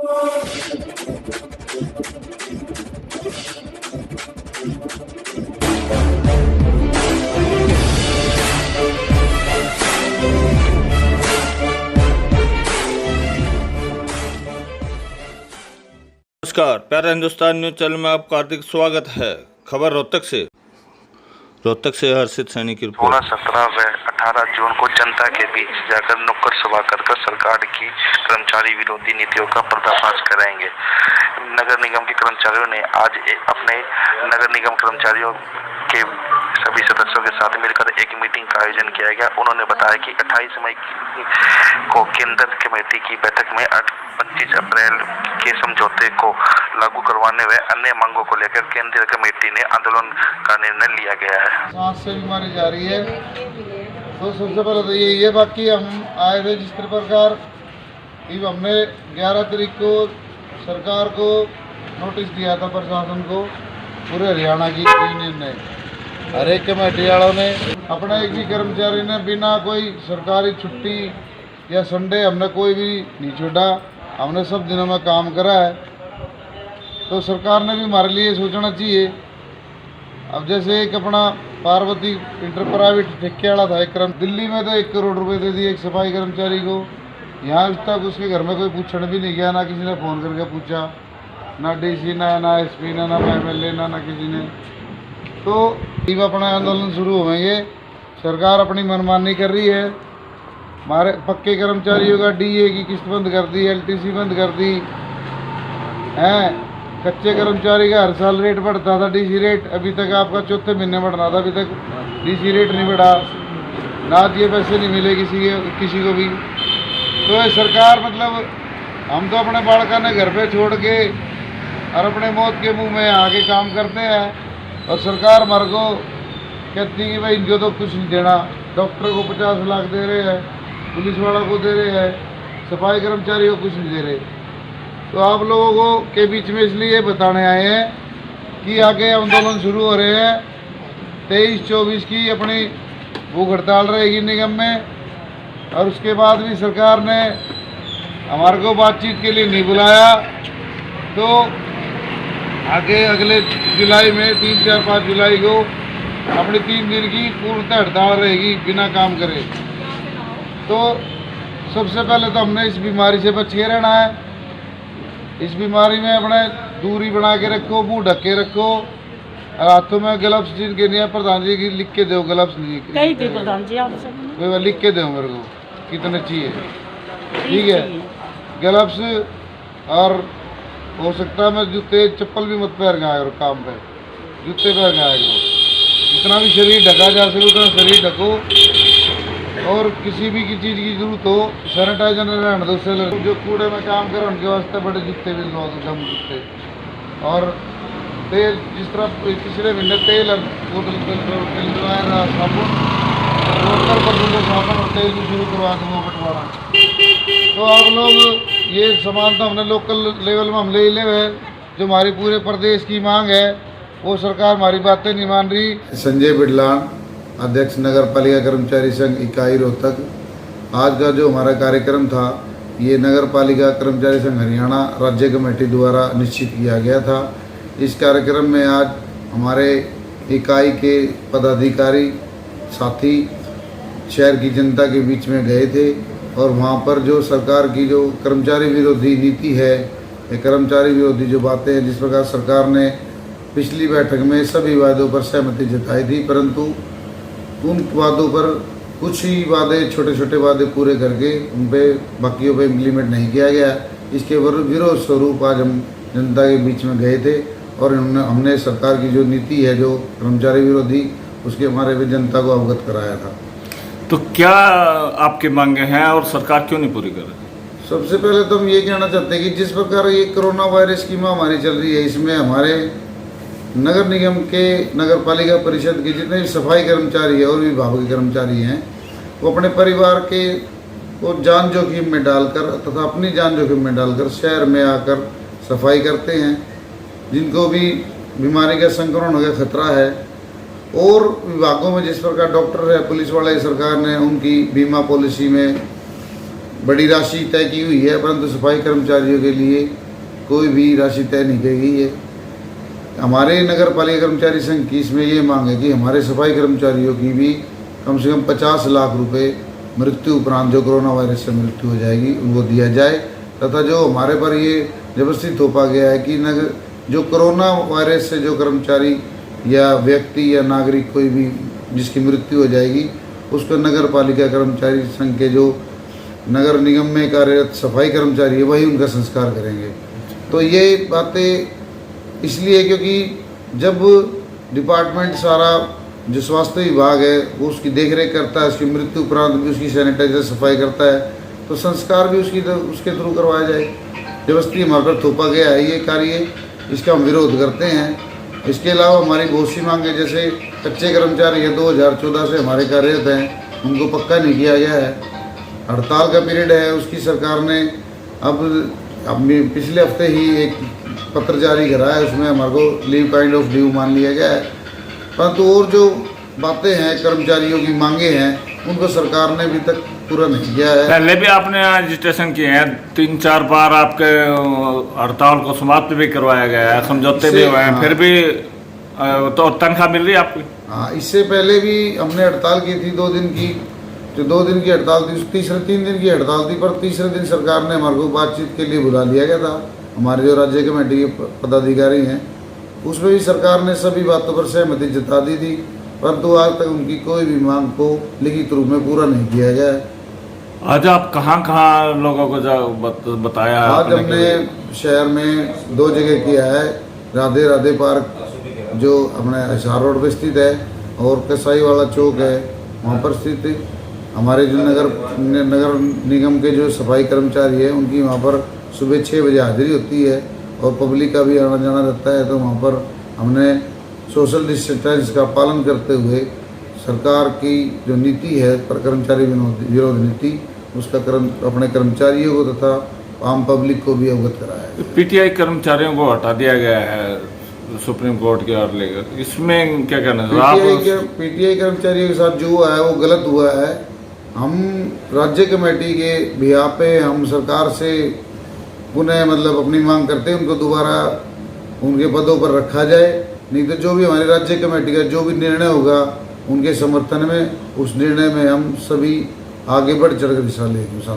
नमस्कार, प्यारा Hindustan news channel में आपका हार्दिक स्वागत है। खबर रोहतक से हर्षित सैनी की रिपोर्ट। 16, 17 व 18 जून को जनता के बीच जाकर नुक्कड़ सभा कर सरकार की कर्मचारी विरोधी नीतियों का पर्दाफाश करेंगे। नगर निगम के कर्मचारियों ने आज अपने नगर निगम कर्मचारियों के सभी सदस्यों के साथ मिलकर एक मीटिंग का आयोजन किया गया। उन्होंने बताया कि 28 मई को केंद्र कमेटी की बैठक में 25 अप्रैल के समझौते को लागू करवाने व अन्य मांगों को लेकर केंद्रीय कमेटी ने आंदोलन का निर्णय लिया गया है। सांस से बीमारी जा रही है, तो सबसे पहले तो यही है। बाकी हम आए थे जिस प्रकार हमने 11 तारीख को सरकार को नोटिस दिया था, प्रशासन को, पूरे हरियाणा की यूनियन ने, हर एक कमेटी वालों ने, अपने एक भी कर्मचारी ने बिना कोई सरकारी छुट्टी या संडे हमने कोई भी नहीं छोड़ा। हमने सब दिनों में काम करा है, तो सरकार ने भी हमारे लिए सोचना चाहिए। अब जैसे एक अपना पार्वती इंटर प्राइवेट ठेके वाला था, एक दिल्ली में तो 1 करोड़ रुपए दे दिए एक सफाई कर्मचारी को। यहाँ अभी तक उसके घर में कोई पूछने भी नहीं गया, ना किसी ने फ़ोन करके पूछा, ना डीसी ना एसपी ना एमएलए ना किसी ने। तो अब अपना आंदोलन शुरू होंगे। सरकार अपनी मनमानी कर रही है। हमारे पक्के कर्मचारियों का डीए की किस्त बंद कर दी, एलटीसी बंद कर दी है। कच्चे कर्मचारी का हर साल रेट बढ़ता था, डीसी रेट, अभी तक आपका चौथे महीने बढ़ना था, अभी तक डीसी रेट नहीं बढ़ा, ना ये पैसे नहीं मिले किसी को भी। तो ये सरकार, मतलब हम तो अपने बालका ने घर पे छोड़ के और अपने मौत के मुंह में आके काम करते हैं, और सरकार हमारे को कहती है कि भाई इनको तो कुछ नहीं देना। डॉक्टर को 50 लाख दे रहे हैं, पुलिस वाला को दे रहे हैं, सफाई कर्मचारी को कुछ नहीं दे रहे। तो आप लोगों को के बीच में इसलिए बताने आए हैं कि आगे आंदोलन शुरू हो रहे हैं। 23-24 की अपनी भूख हड़ताल रहेगी निगम में, और उसके बाद भी सरकार ने हमारे को बातचीत के लिए नहीं बुलाया। तो आगे अगले जुलाई में 3, 4, 5 जुलाई को अपनी 3 दिन की पूर्णतः हड़ताल रहेगी बिना काम करे। तो सबसे पहले तो हमने इस बीमारी से बच के रहना है। इस बीमारी में अपने दूरी बना के रखो, मुंह ढक के रखो, और हाथों में ग्लव्स जिनके नहीं है, प्रधान जी की लिख के दो, ग्लव्स नहीं प्रधान जी आप सब लिख के दो मेरे को कितने चाहिए, ठीक है। ग्लव्स, और हो सकता है मैं जूते चप्पल भी मत पहन के आया करो काम पे, जूते पहन के आया करो। जितना भी शरीर ढका जा सके उतना शरीर ढको, और किसी भी की चीज़ की जरूरत हो सैनिटाइजर रहने दो। उससे जो कूड़े में काम करें उनके वास्ते बड़े जूते भी लगा दो, दम जूते। और तेल, जिस तरह पिछले महीने तेल और बोतल साबुन, साबुन और तेल भी शुरू करवा दूँगा बंटवारा। तो आप लोग ये सामान तो हमने लोकल लेवल में हम ले हैं, जो हमारी पूरे प्रदेश की मांग है, वो सरकार हमारी बातें नहीं मान रही। संजय बिडलान, अध्यक्ष नगर पालिका कर्मचारी संघ इकाई रोहतक। आज का जो हमारा कार्यक्रम था, ये नगर पालिका कर्मचारी संघ हरियाणा राज्य कमेटी द्वारा निश्चित किया गया था। इस कार्यक्रम में आज हमारे इकाई के पदाधिकारी साथी शहर की जनता के बीच में गए थे, और वहाँ पर जो सरकार की जो कर्मचारी विरोधी नीति है, कर्मचारी विरोधी जो बातें हैं, जिस प्रकार सरकार ने पिछली बैठक में सभी वादों पर सहमति जताई थी, परंतु उन वादों पर कुछ ही वादे, छोटे छोटे वादे पूरे करके उन पे बाकियों पे इम्प्लीमेंट नहीं किया गया। इसके विरोध स्वरूप आज हम जनता के बीच में गए थे, और हमने सरकार की जो नीति है जो कर्मचारी विरोधी, उसके हमारे भी जनता को अवगत कराया था। तो क्या आपकी मांगे हैं और सरकार क्यों नहीं पूरी कर रही? सबसे पहले तो हम ये कहना चाहते हैं कि जिस प्रकार ये कोरोना वायरस की महामारी चल रही है, इसमें हमारे नगर निगम के, नगर पालिका परिषद के जितने भी सफाई कर्मचारी है और विभाग के कर्मचारी हैं, वो अपने परिवार के को जान जोखिम में डालकर तथा अपनी जान जोखिम में डालकर शहर में आकर सफाई करते हैं, जिनको भी बीमारी का संक्रमण का खतरा है। और विभागों में जिस प्रकार डॉक्टर है, पुलिस वाले, सरकार ने उनकी बीमा पॉलिसी में बड़ी राशि तय की हुई है, परंतु सफाई कर्मचारियों के लिए कोई भी राशि तय नहीं की गई है। हमारे नगर पालिका कर्मचारी संघ की इसमें ये मांग है कि हमारे सफाई कर्मचारियों की भी कम से कम 50 लाख रुपए मृत्यु उपरांत जो कोरोना वायरस से मृत्यु हो जाएगी उनको दिया जाए, तथा जो हमारे पर ये जबरदस्ती थोपा गया है कि नगर जो कोरोना वायरस से जो कर्मचारी या व्यक्ति या नागरिक कोई भी जिसकी मृत्यु हो जाएगी उसको नगर पालिका कर्मचारी संघ के जो नगर निगम में कार्यरत सफाई कर्मचारी है वही उनका संस्कार करेंगे। तो ये बातें इसलिए क्योंकि जब डिपार्टमेंट सारा जो स्वास्थ्य विभाग है वो उसकी देखरेख करता है, उसकी मृत्यु उपरांत भी उसकी सैनिटाइजर सफाई करता है, तो संस्कार भी उसके थ्रू करवाया जाए। जबरदस्ती हमारे पर थोपा गया है ये कार्य, इसका हम विरोध करते हैं। इसके अलावा हमारी बहुत सी मांग है, जैसे कच्चे कर्मचारी है 2014 से हमारे कार्यरत हैं, उनको पक्का नहीं किया गया है। हड़ताल का पीरियड है, उसकी सरकार ने अब पिछले हफ्ते ही एक पत्र जारी करा है, उसमें हमारे को लीव काइंड ऑफ ड्यू मान लिया गया है। परंतु और जो बातें हैं कर्मचारियों की मांगे हैं उनको सरकार ने अभी तक पूरा नहीं किया है। पहले भी आपने रजिस्ट्रेशन किए हैं, 3-4 बार आपके हड़ताल को समाप्त भी करवाया गया है, समझौते भी हुए हैं, हाँ। फिर भी तो तनख्वाह मिल रही है आपकी? हाँ, इससे पहले भी हमने हड़ताल की थी 2 दिन की, जो 2 दिन की हड़ताल थी, 3 दिन की हड़ताल थी, पर तीसरे दिन सरकार ने हमारे को बातचीत के लिए बुला लिया गया था। हमारे जो राज्य कमेटी के पदाधिकारी हैं उसमें भी सरकार ने सभी बातों पर सहमति जता दी थी, परंतु आज तक उनकी कोई भी मांग को लिखित रूप में पूरा नहीं किया गया है। आज आप कहाँ लोगों को बताया है? आज हमने शहर में 2 जगह किया है, राधे राधे पार्क जो अपने हिसार रोड पर स्थित है और कसाई वाला चौक है वहाँ पर स्थित है। हमारे जो नगर निगम के जो सफाई कर्मचारी है उनकी वहाँ पर सुबह 6 बजे हाजिरी होती है और पब्लिक का भी आना जाना रहता है, तो वहाँ पर हमने सोशल डिस्टेंस का पालन करते हुए सरकार की जो नीति है पर कर्मचारी विरोध नीति उसका अपने कर्मचारियों को तथा आम पब्लिक को भी अवगत कराया है। पीटीआई कर्मचारियों को हटा दिया गया है सुप्रीम कोर्ट के ऑर्डर लेकर, इसमें क्या कहना है? पीटीआई कर्मचारियों के साथ जो हुआ है वो गलत हुआ है। हम राज्य कमेटी के बिहार पे हम सरकार से पुनः मतलब अपनी मांग करते हैं उनको दोबारा उनके पदों पर रखा जाए, नहीं तो जो भी हमारी राज्य कमेटी का जो भी निर्णय होगा उनके समर्थन में उस निर्णय में हम सभी आगे बढ़ चढ़ कर हिस्सा लेंगे।